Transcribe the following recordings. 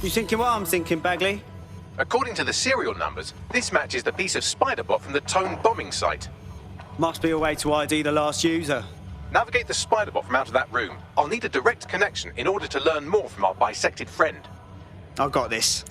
You thinking what I'm thinking, Bagley? According to the serial numbers, this matches the piece of spider bot from the Tone bombing site. Must be a way to ID the last user. Navigate the spider bot from out of that room. I'll need a direct connection in order to learn more from our bisected friend. I've got this.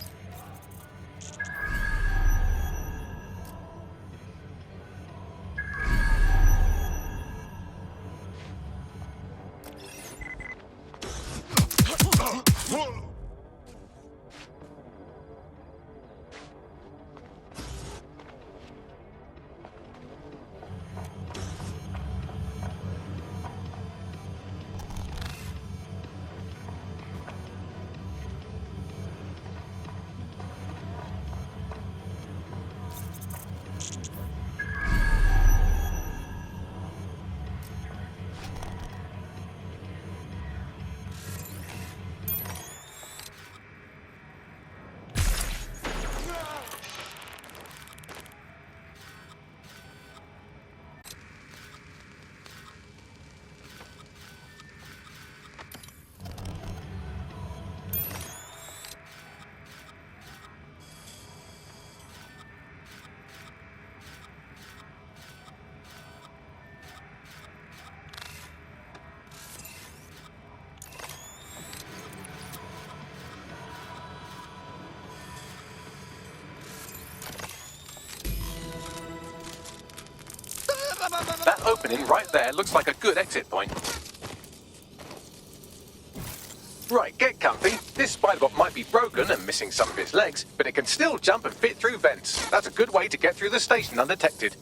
That opening right there looks like a good exit point. Right, get comfy. This spider bot might be broken and missing some of its legs, but it can still jump and fit through vents. That's a good way to get through the station undetected.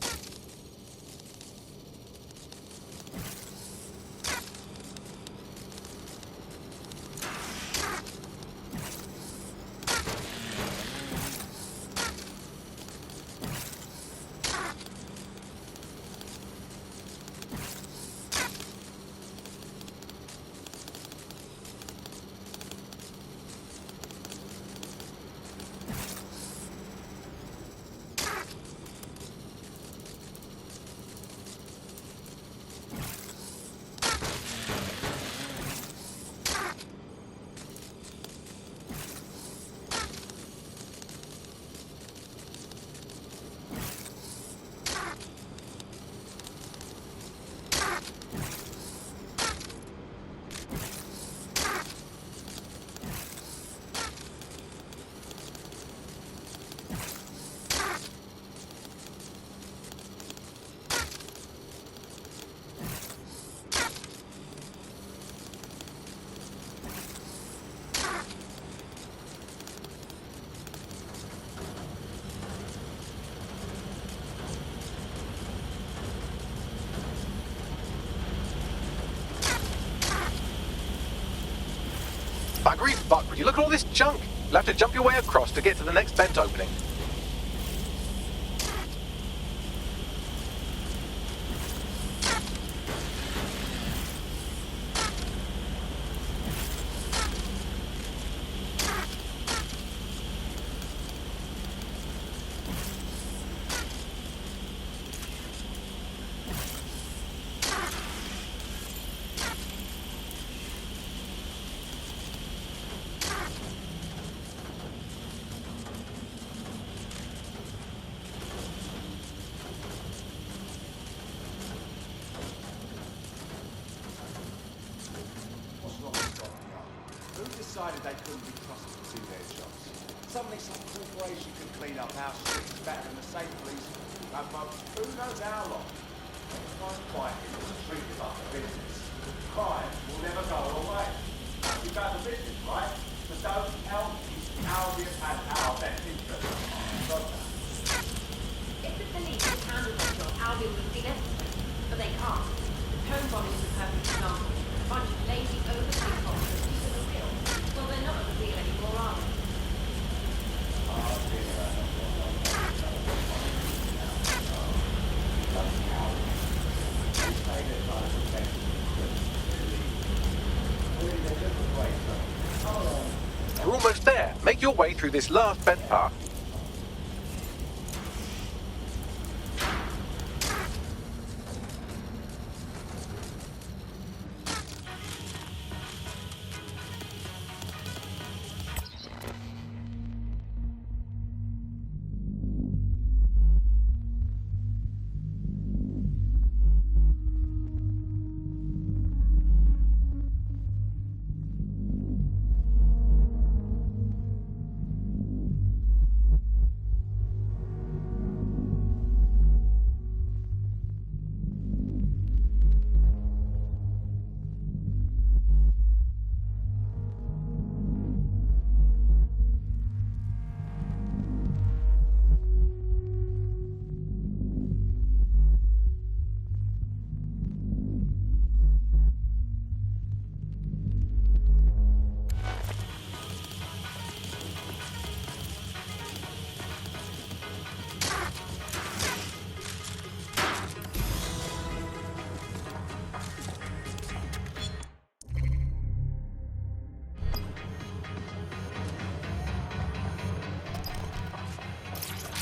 Buggery fuck, would you look at all this junk? You'll have to jump your way across to get to the next vent opening. Decided they couldn't be trusted to do their jobs. Suddenly some corporation can clean up our streets better than the state police and who knows how long. Find quiet people and treat it like a business. Crime will never go away. That's about the business, right? So don't tell me how we've had our best interest. If the police had handled their job, Albion would be less, but they can't. The Tone bombing is a perfect example. A bunch of lazy, overpaid officers. Well, they're not at the wheel anymore, are they? You're almost there. Make your way through this last vent path.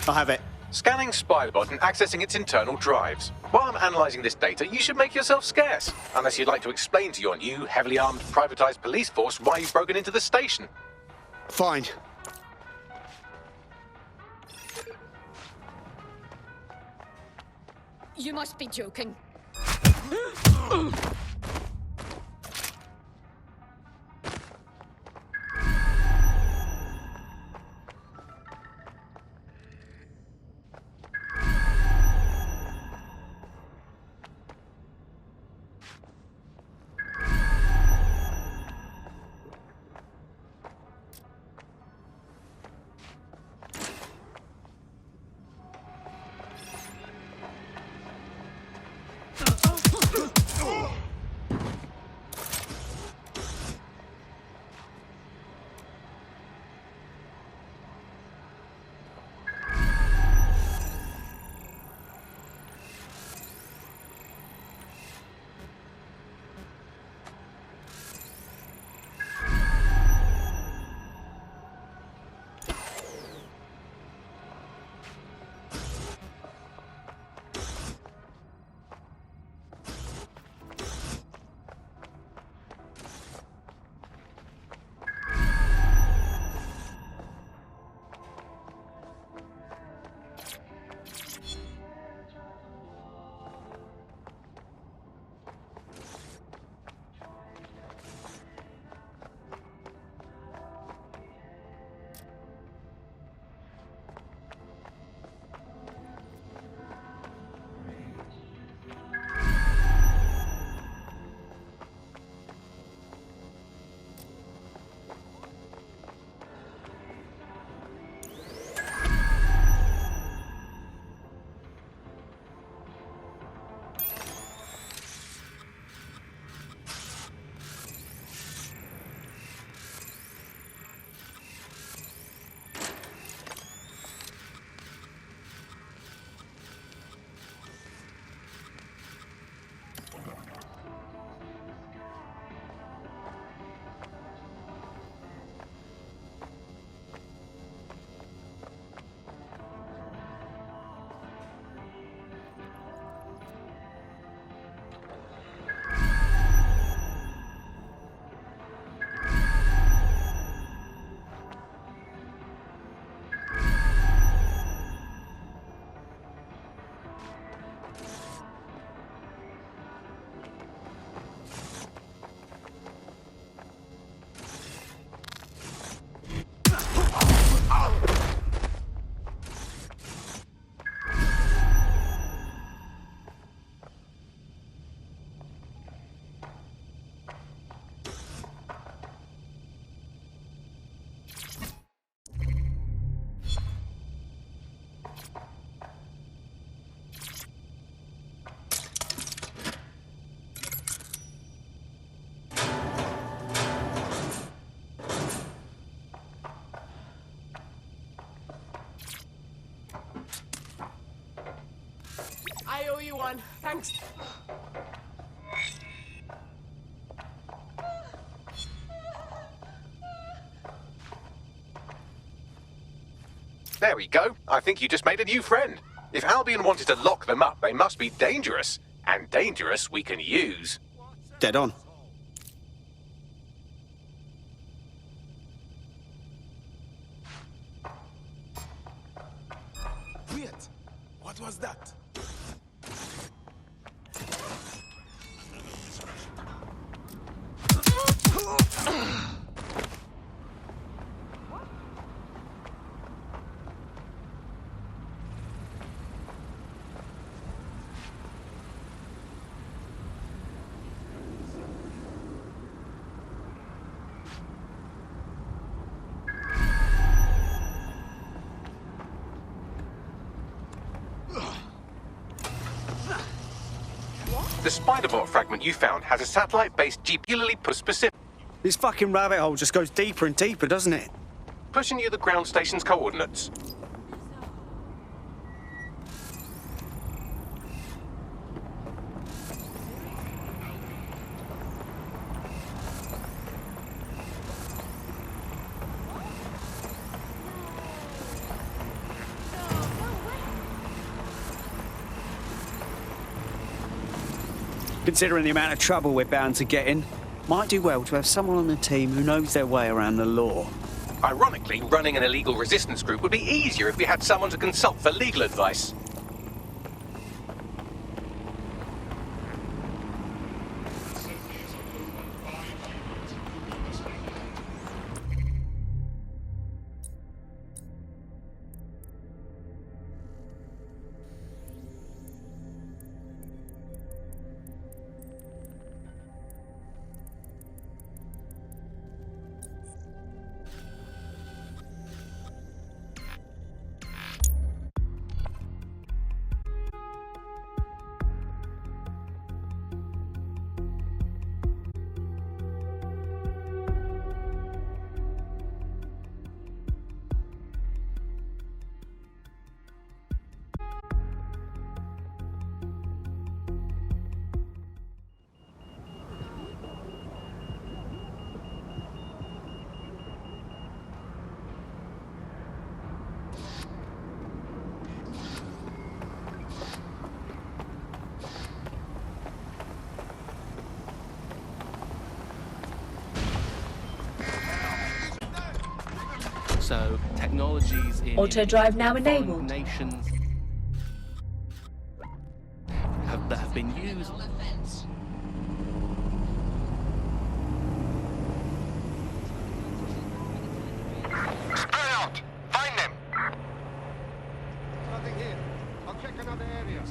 I have it. Scanning Spiderbot and accessing its internal drives. While I'm analysing this data, you should make yourself scarce. Unless you'd like to explain to your new, heavily armed, privatised police force why you've broken into the station. Fine. You must be joking. I owe you one. Thanks. There we go. I think you just made a new friend. If Albion wanted to lock them up, they must be dangerous. And dangerous we can use. Dead on. Wait, what was that? The Spider-Bot fragment you found has a satellite-based peculiarly specific, This fucking rabbit hole just goes deeper and deeper, doesn't it? pushing you the ground station's coordinates. Considering the amount of trouble we're bound to get in, might do well to have someone on the team who knows their way around the law. Ironically, running an illegal resistance group would be easier if we had someone to consult for legal advice. So, technologies in Auto drive now foreign enabled. nations that have been used. Spread out! Find them! Nothing here. I'll check another area.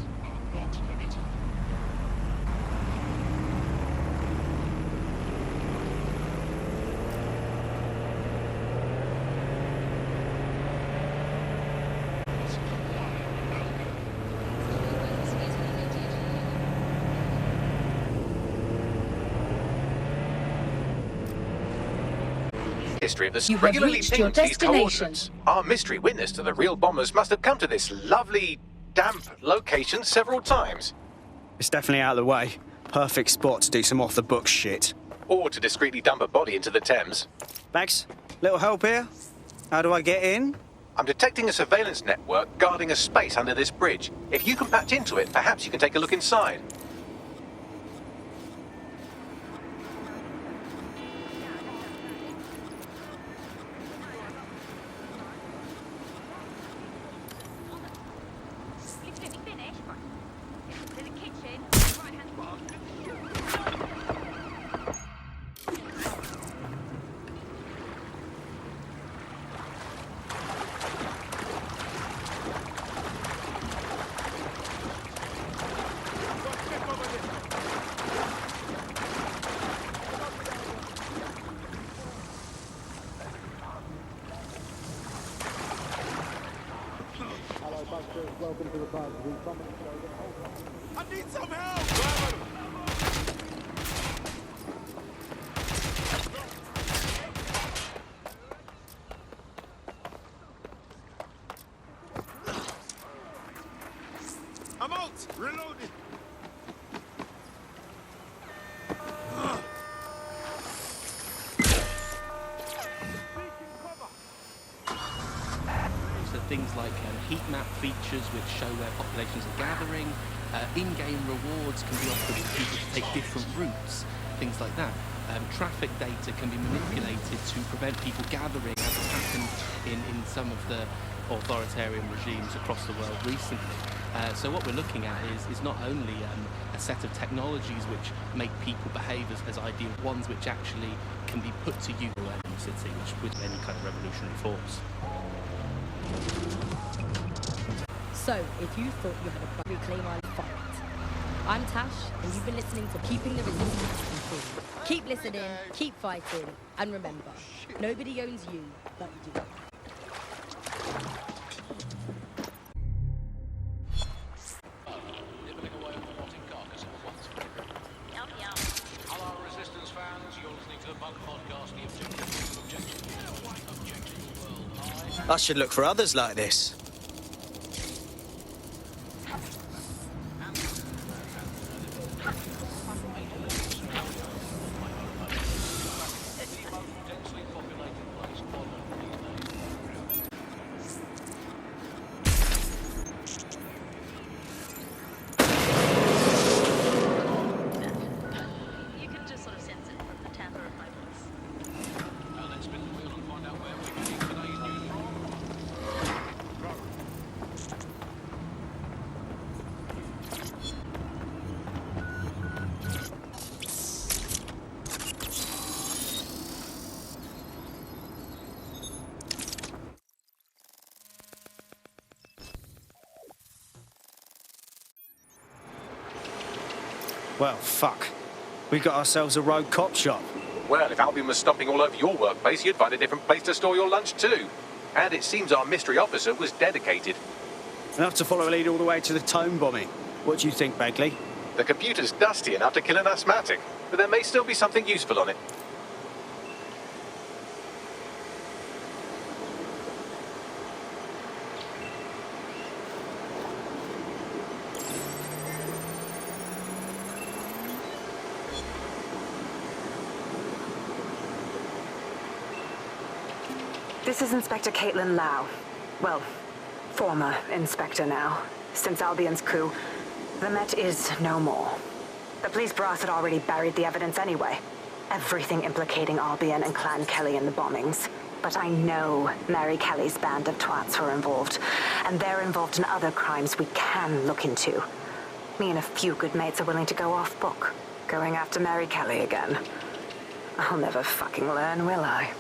History of the You have regularly reached your pinged these destination. coordinates. Our mystery witness to the real bombers must have come to this lovely, damp location several times. It's definitely out of the way. Perfect spot to do some off-the-books shit. Or to discreetly dump a body into the Thames. Bags, little help here? How do I get in? I'm detecting a surveillance network guarding a space under this bridge. If you can patch into it, perhaps you can take a look inside. I need some help! I'm out! Reloading! So things like heat map features which show where populations are gathering, in-game rewards can be offered for people to take different routes, things like that. Traffic data can be manipulated to prevent people gathering, as has happened in some of the authoritarian regimes across the world recently. So what we're looking at is not only a set of technologies which make people behave as ideal, ones which actually can be put to use in the city, which with any kind of revolutionary force. So, if you thought you had a reclaim our fight, I'm Tash, and you've been listening to Keeping the Resistance Free. Keep listening, keep fighting, and remember, nobody owns you but you. Hello, Resistance fans. You're listening to the Bug Podcast. The objective I should look for others like this. You can just sort of sense it from the timbre of my voice. Let's spin the wheel and find out where we're getting today's news from. Well, fuck. We got ourselves a rogue cop shop. Well, if Albion was stomping all over your workplace, you'd find a different place to store your lunch too. And it seems our mystery officer was dedicated. Enough to follow a lead all the way to the Tome bombing. What do you think, Bagley? The computer's dusty enough to kill an asthmatic, but there may still be something useful on it. This is Inspector Caitlin Lau. Well, former Inspector now. Since Albion's coup, the Met is no more. The police brass had already buried the evidence anyway. Everything implicating Albion and Clan Kelly in the bombings. But I know Mary Kelly's band of twats were involved, and they're involved in other crimes we can look into. Me and a few good mates are willing to go off book, going after Mary Kelly again. I'll never fucking learn, will I?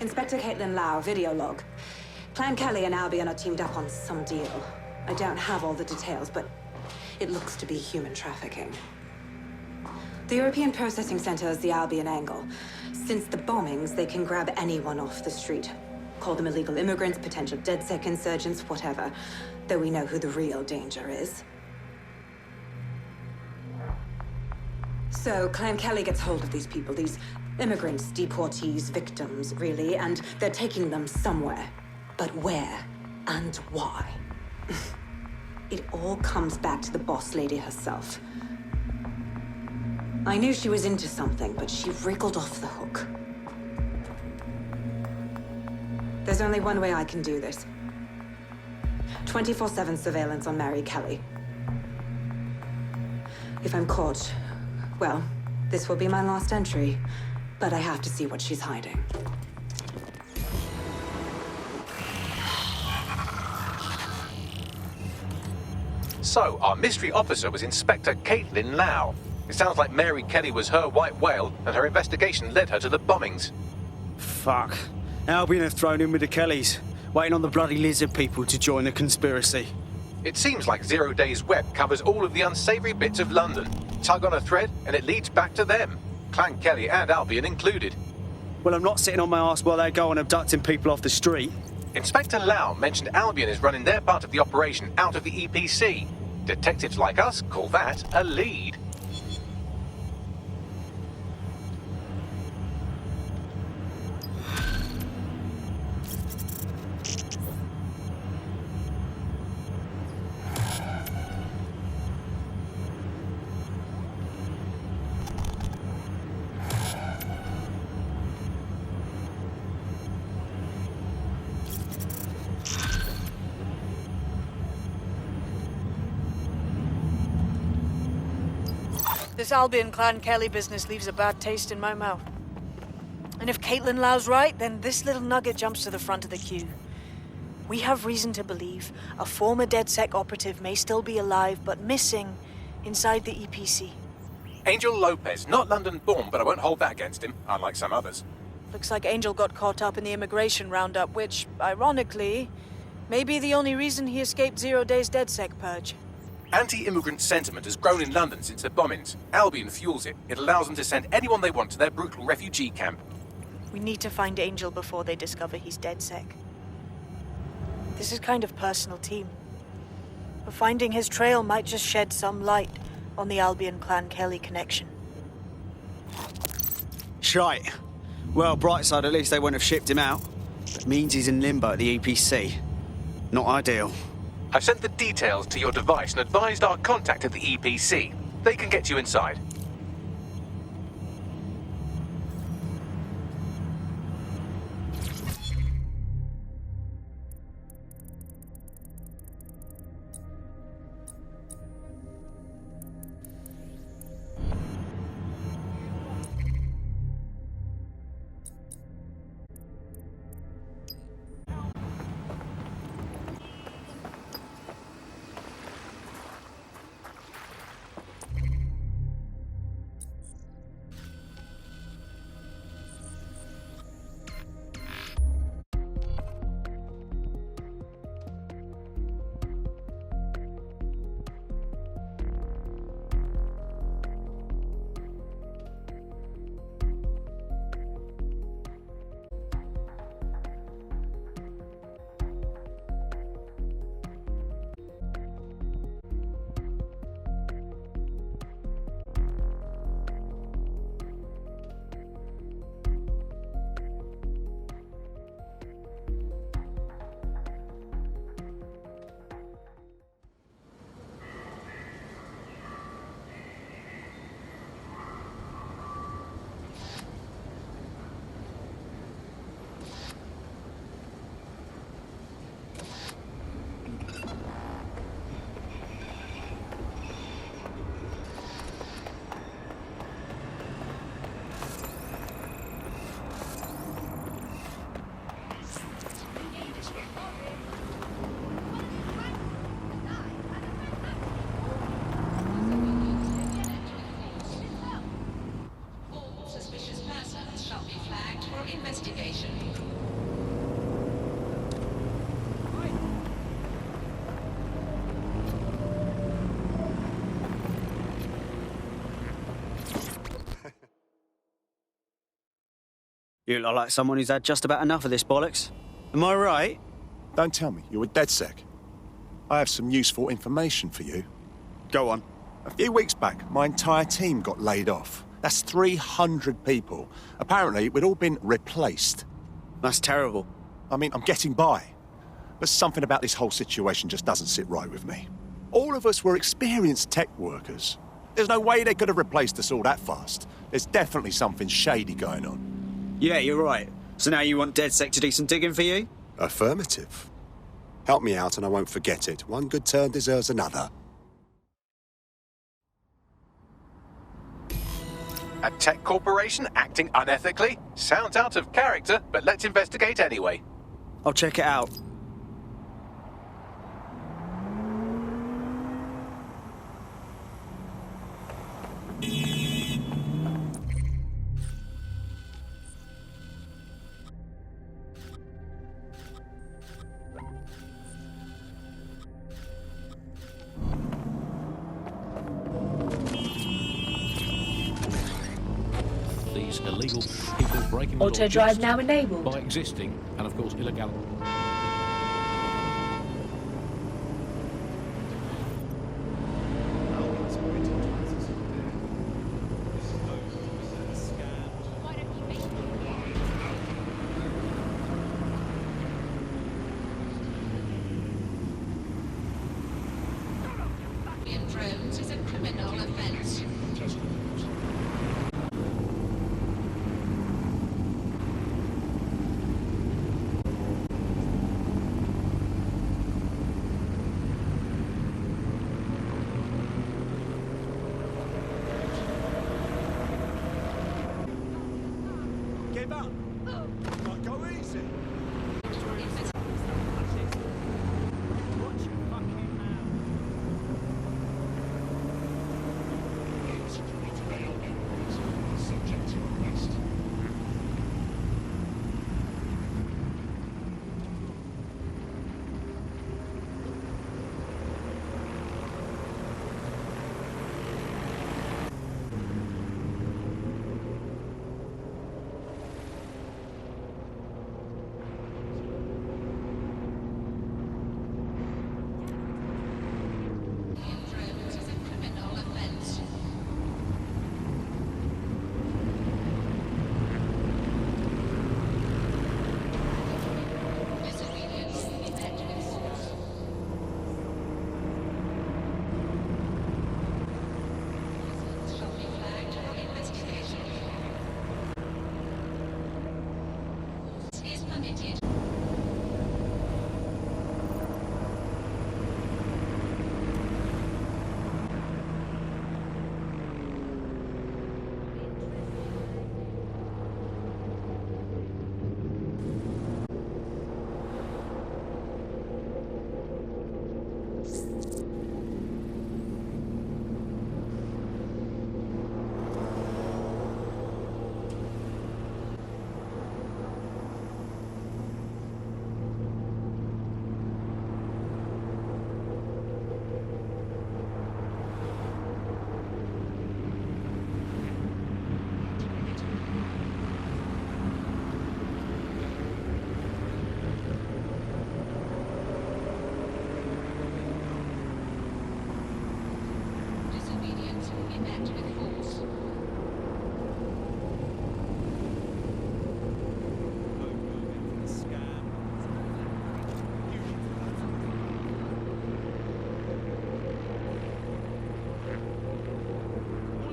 Inspector Caitlin Lau, video log. Clan Kelly and Albion are teamed up on some deal. I don't have all the details, but it looks to be human trafficking. The European Processing Center is the Albion angle. Since the bombings, they can grab anyone off the street. Call them illegal immigrants, potential DedSec insurgents, whatever. Though we know who the real danger is. So, Clan Kelly gets hold of these people, these immigrants, deportees, victims, really, and they're taking them somewhere. But where and why? It all comes back to the boss lady herself. I knew she was into something, but she wriggled off the hook. There's only one way I can do this. 24/7 surveillance on Mary Kelly. If I'm caught, well, this will be my last entry. But I have to see what she's hiding. So, our mystery officer was Inspector Caitlin Lau. It sounds like Mary Kelly was her white whale, and her investigation led her to the bombings. Fuck. Albion have thrown in with the Kellys. Waiting on the bloody lizard people to join the conspiracy. It seems like 0 Days Web covers all of the unsavoury bits of London. Tug on a thread, and it leads back to them. Clan Kelly and Albion included. Well, I'm not sitting on my ass while they go on abducting people off the street. Inspector Lau mentioned Albion is running their part of the operation out of the EPC. Detectives like us call that a lead. This Albion Clan Kelly business leaves a bad taste in my mouth. And if Caitlin Lau's right, then this little nugget jumps to the front of the queue. We have reason to believe a former DedSec operative may still be alive, but missing inside the EPC. Angel Lopez, not London-born, but I won't hold that against him, unlike some others. Looks like Angel got caught up in the immigration roundup, which, ironically, may be the only reason he escaped 0 Days DedSec purge. Anti-immigrant sentiment has grown in London since the bombings. Albion fuels it. It allows them to send anyone they want to their brutal refugee camp. We need to find Angel before they discover he's DedSec. This is kind of personal team. But finding his trail might just shed some light on the Albion Clan Kelly connection. Shite. Well, bright side, at least they won't have shipped him out. It means he's in limbo at the EPC. Not ideal. I've sent the details to your device and advised our contact at the EPC. They can get you inside. You look like someone who's had just about enough of this bollocks. Am I right? Don't tell me you're with DedSec. I have some useful information for you. Go on. A few weeks back, my entire team got laid off. That's 300 people. Apparently, we'd all been replaced. That's terrible. I mean, I'm getting by. But something about this whole situation just doesn't sit right with me. All of us were experienced tech workers. There's no way they could have replaced us all that fast. There's definitely something shady going on. Yeah, you're right. So now you want DedSec to do some digging for you? Affirmative. Help me out and I won't forget it. One good turn deserves another. A tech corporation acting unethically? Sounds out of character, but let's investigate anyway. I'll check it out. illegal people breaking the law. Auto drive now enabled. By existing and, of course, illegality. Drones is a criminal offence. Give up. Not go easy.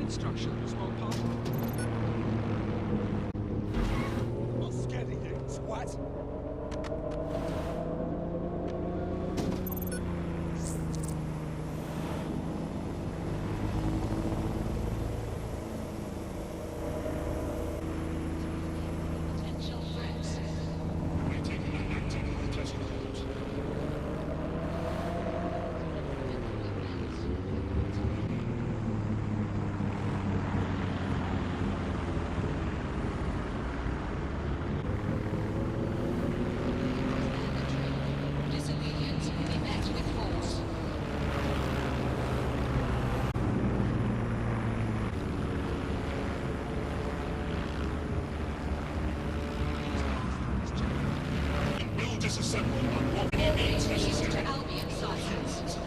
Instructions while passing. Not scared of you, twat. Potential threats. We're taking an active test course. Disobedience will be met with force. We'll disassemble and walk To Albion sites.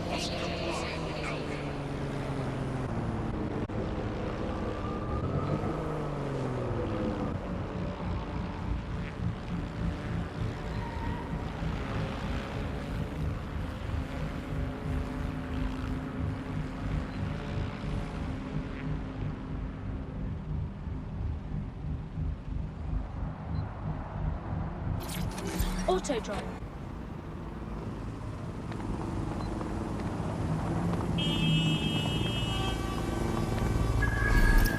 Auto drive.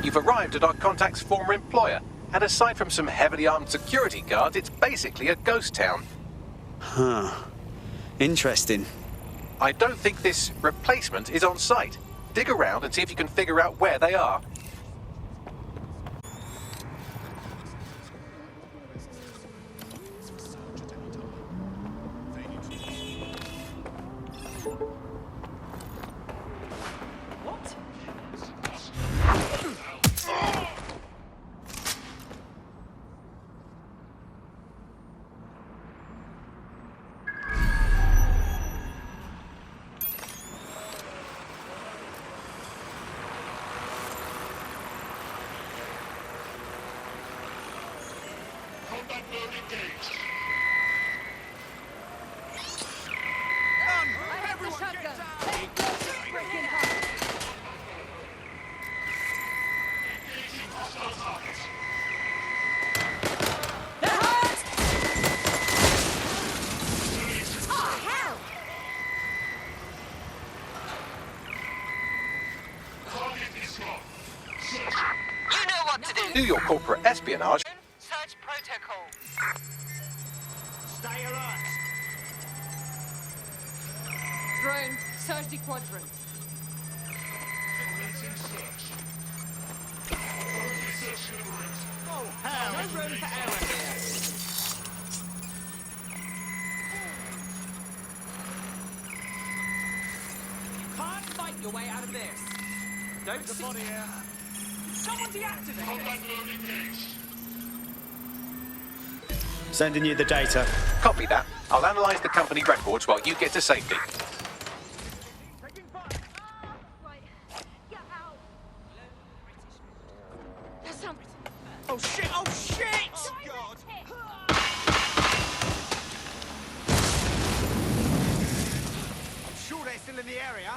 You've arrived at our contact's former employer, and aside from some heavily armed security guards, it's basically a ghost town. Huh. Interesting. I don't think this replacement is on site. Dig around and see if you can figure out where they are. corporate espionage. Search protocol. Stay alert. Drone, search the quadrant. Commencing search. Search liberate. Oh, hell. No room for error here. You can't fight your way out of this. Don't see... body here. Someone deactivate Combat mode engaged. Sending you the data. Copy that. I'll analyze the company records while you get to safety. Oh shit! Oh shit! Oh, God. I'm sure they're still in the area.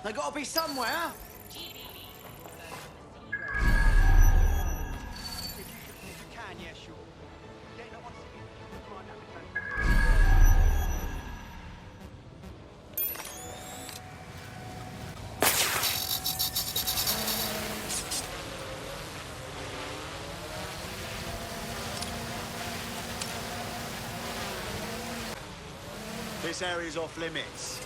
They gotta be somewhere. If you can, yeah, sure. Yeah, no one's sitting. Right, okay. This area's off limits.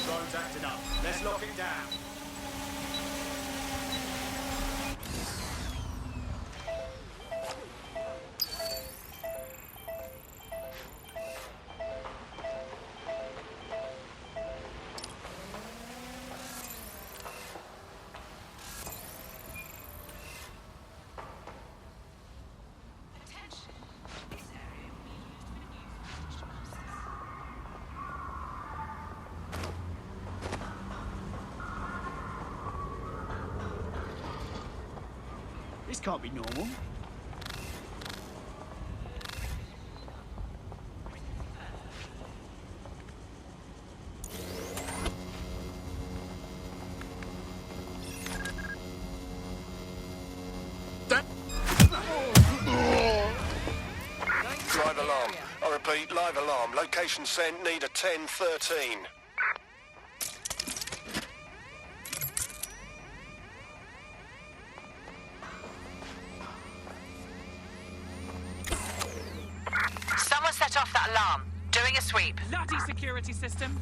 Drone's acting up. Let's lock it down. This can't be normal. Live alarm. I repeat, live alarm. Location sent, need a 1013. Someone set off that alarm. Doing a sweep. Bloody security system.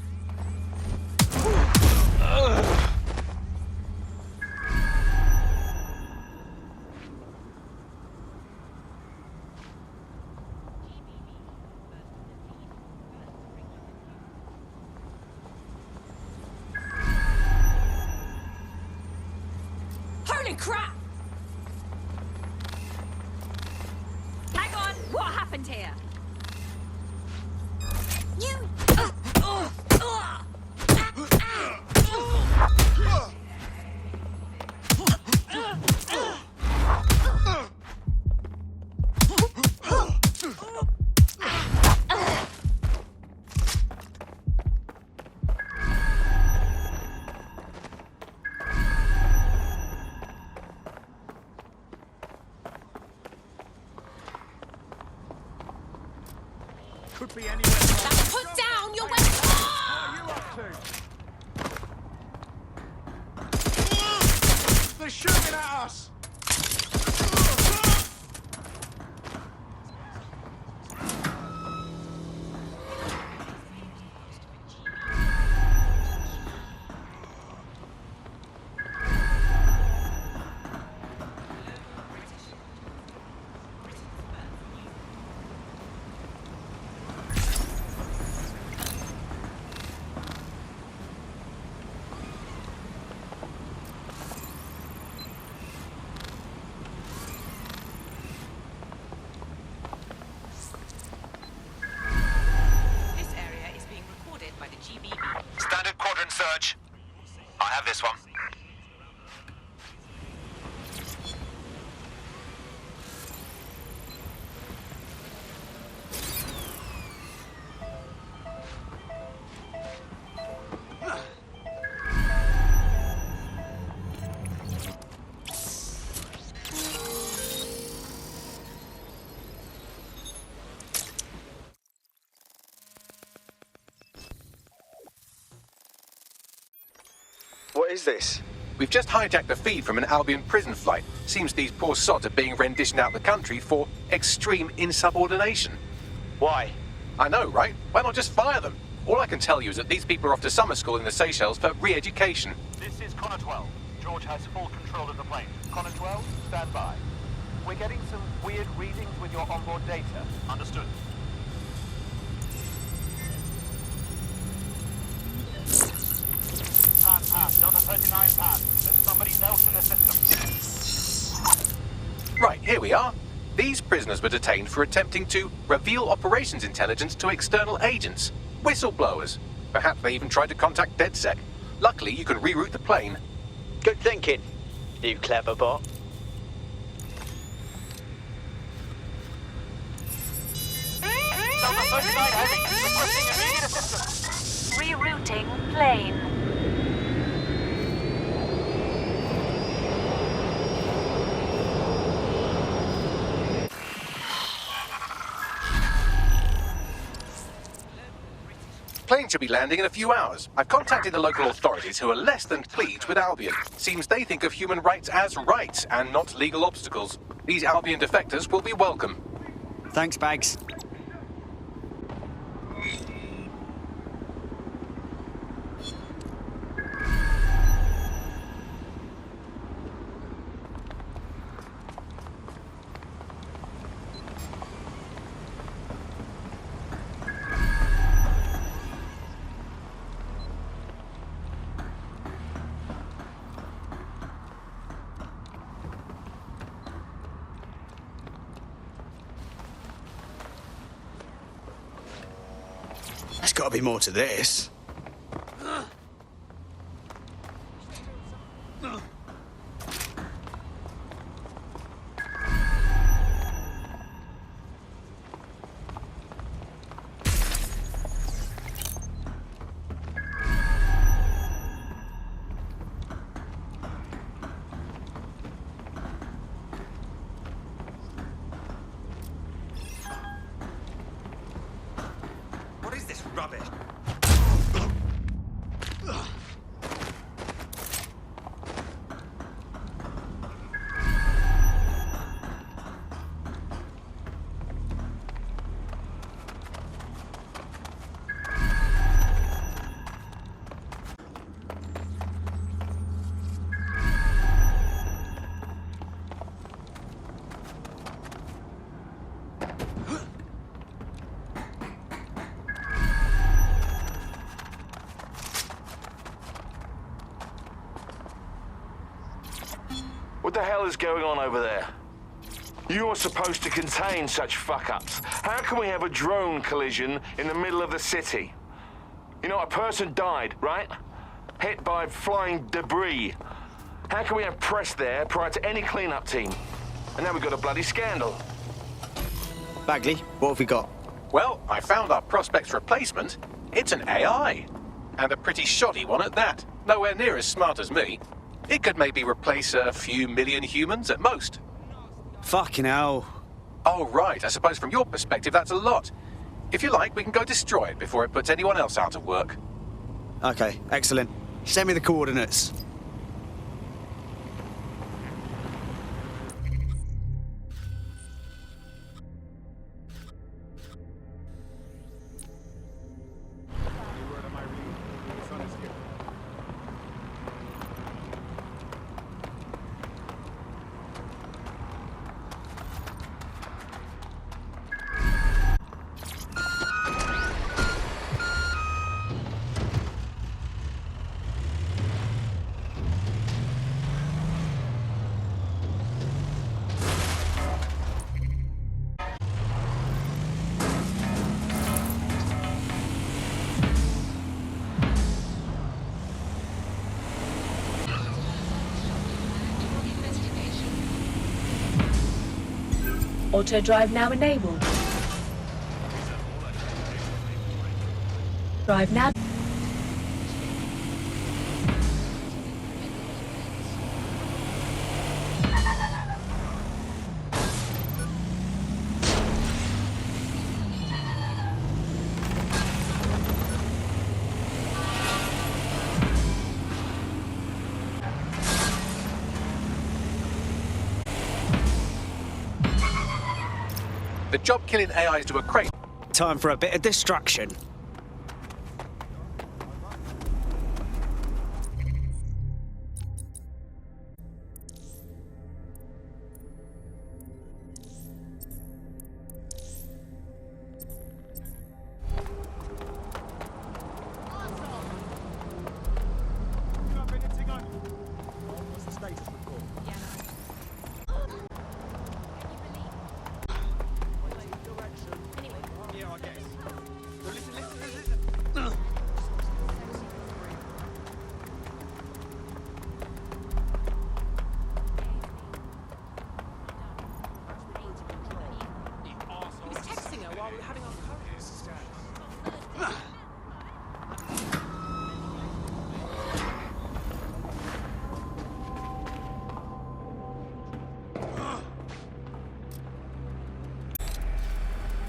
Holy crap! Hang on, what happened here? You... Could be anywhere. Put down your weapon! What are you up to? They're shooting at us! This area is being recorded by the GBB. Standard quadrant search. I have this one. What is this? We've just hijacked the feed from an Albion prison flight. Seems these poor sods are being renditioned out the country for extreme insubordination. Why? I know, right? Why not just fire them? All I can tell you is that these people are off to summer school in the Seychelles for re-education. This is Connor 12. George has full control of the plane. Connor 12, stand by. We're getting some weird readings with your onboard data. Understood. Pan, Delta 39 Pan. There's somebody else in the system. Right, here we are. These prisoners were detained for attempting to reveal operations intelligence to external agents. Whistleblowers. Perhaps they even tried to contact DedSec. Luckily, you can reroute the plane. Good thinking, you clever bot. Delta 39 Heavy, requesting immediate assistance. Rerouting plane. Plane should be landing in a few hours. I've contacted the local authorities who are less than pleased with Albion. Seems they think of human rights as rights and not legal obstacles. These Albion defectors will be welcome. Thanks, Bags. There's got to be more to this. What is this rubbish? What the hell is going on over there? You're supposed to contain such fuck-ups. How can we have a drone collision in the middle of the city? You know, a person died, right? Hit by flying debris. How can we have press there prior to any cleanup team? And now we've got a bloody scandal. Bagley, what have we got? Well, I found our prospect's replacement. It's an AI. And a pretty shoddy one at that. Nowhere near as smart as me. It could maybe replace a few million humans at most. Fucking hell. Oh, right. I suppose from your perspective, that's a lot. If you like, we can go destroy it before it puts anyone else out of work. Okay, excellent. Send me the coordinates. Auto drive now enabled. Drive now. The job killing AIs do a crazy. Time for a bit of destruction.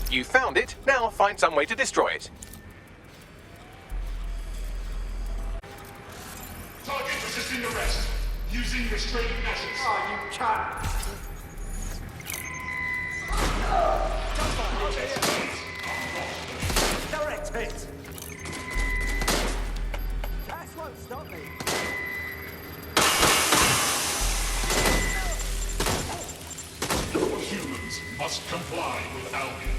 You found it, now find some way to destroy it. Target resisting arrest. Using restraining measures. Oh, you can't. Direct hit. That won't stop me. Your humans must comply with Albion.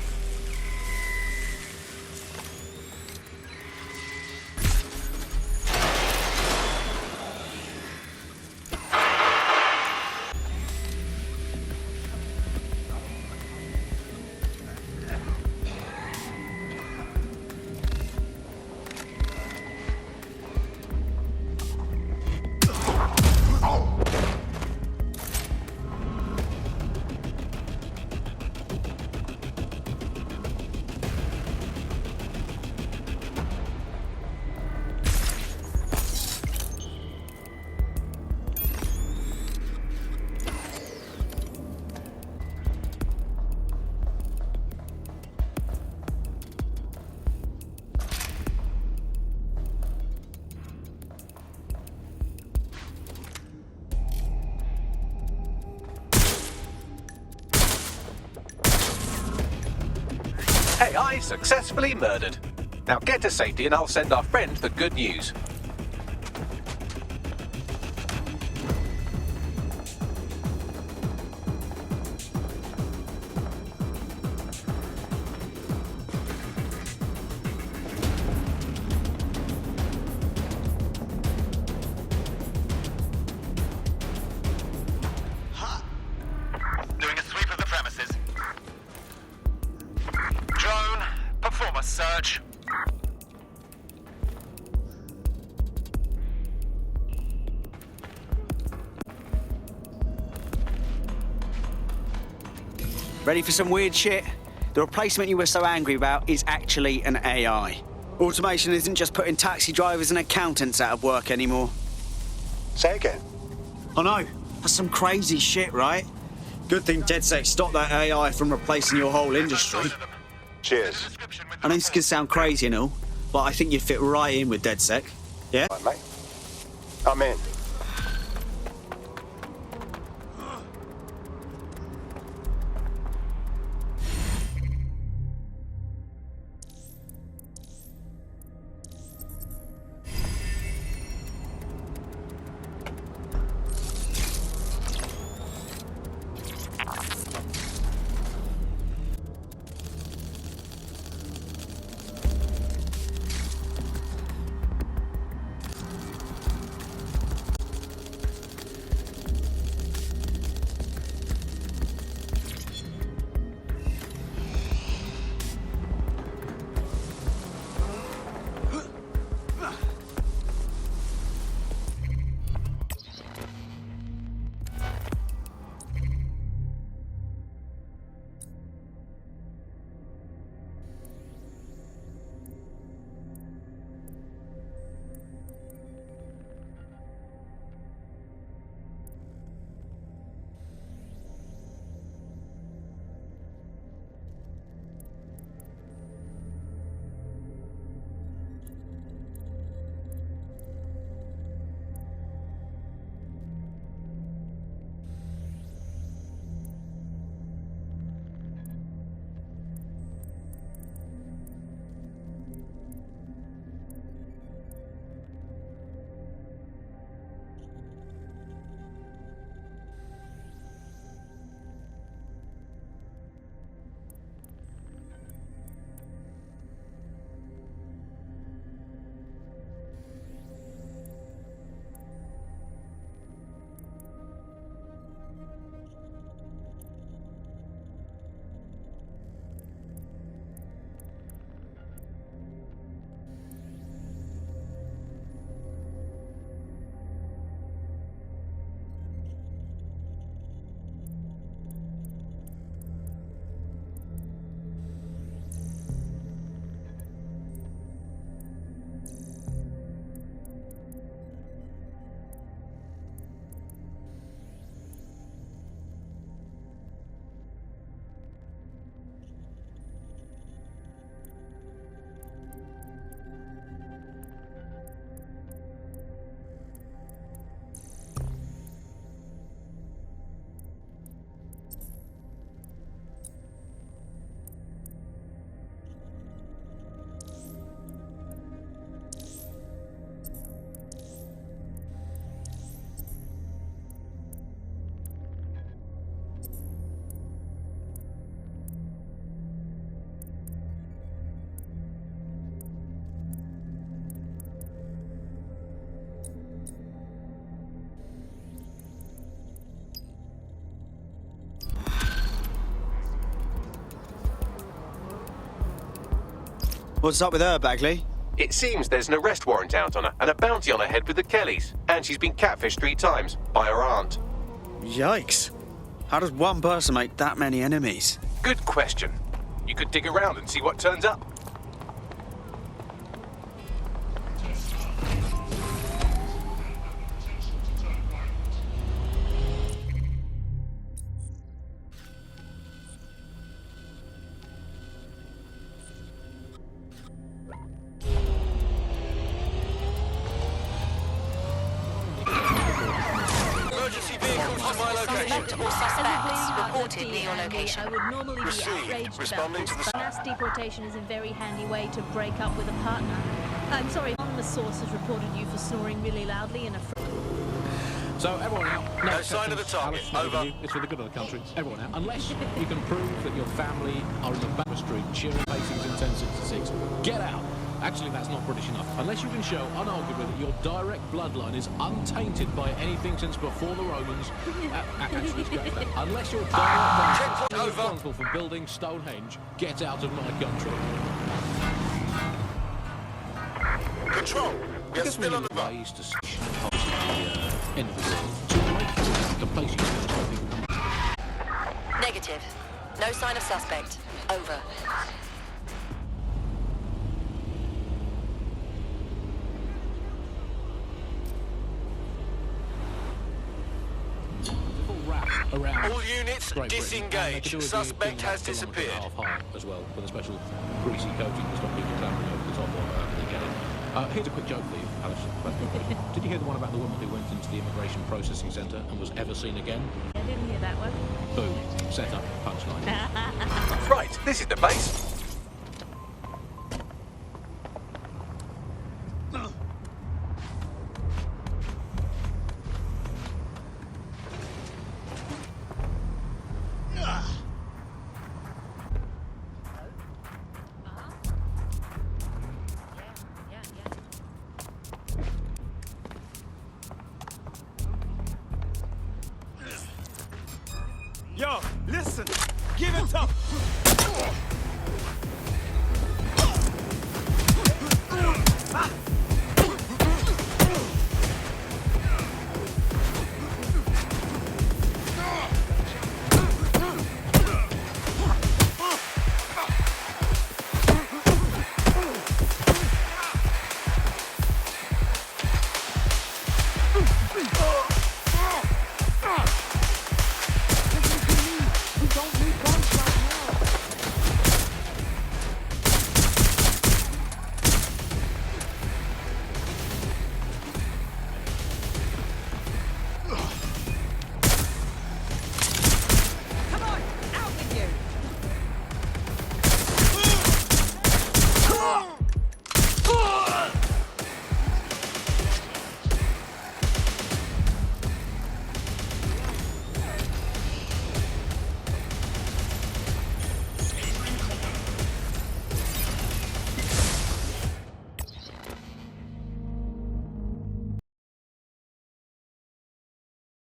AI successfully murdered. Now get to safety and I'll send our friend the good news. Doing a sweep of the premises. Drone, perform a search. Ready for some weird shit? The replacement you were so angry about is actually an AI. Automation isn't just putting taxi drivers and accountants out of work anymore. Say again. I know. That's some crazy shit, right? Good thing DedSec stopped that AI from replacing your whole industry. Cheers. I know this could sound crazy and all, but I think you fit right in with DedSec. Yeah? Right, mate. I'm in. What's up with her, Bagley? It seems there's an arrest warrant out on her and a bounty on her head with the Kellys. And she's been catfished 3 times by her aunt. Yikes. How does one person make that many enemies? Good question. You could dig around and see what turns up. Emergency vehicles to my location. Multiple suspects reported near your location. I would normally be Received. outraged Responding about to this, the- but mass deportation is a very handy way to break up with a partner. I'm sorry, anonymous source has reported you for snoring really loudly in a... So, everyone out. No sign of the target. Alice, nothing Over. to you. It's for the good of the country. Everyone out. Unless you can prove that your family are in the back street cheering Hastings in 1066. Get out. Actually, that's not British enough. Unless you can show, unarguably, that your direct bloodline is untainted by anything since before the Romans. Actually, scratch that. Unless your direct bloodline is responsible for building Stonehenge, get out of my country. Control. We are still on the run. Ways to end of the world. To make the place you can tell people come. Negative. No sign of suspect. Over. Around All units Great Britain. disengage. And they could do a Suspect thing has like a kilometre disappeared. and a half high as well, with a special greasy coating to stop people clambering over the top of the getting. Here's a quick joke for you, Alice. Did you hear the one about the woman who went into the immigration processing centre and was ever seen again? I didn't hear that one. Boom. Set up. Punchline. Right, this is the base. Yo, listen. Give it up.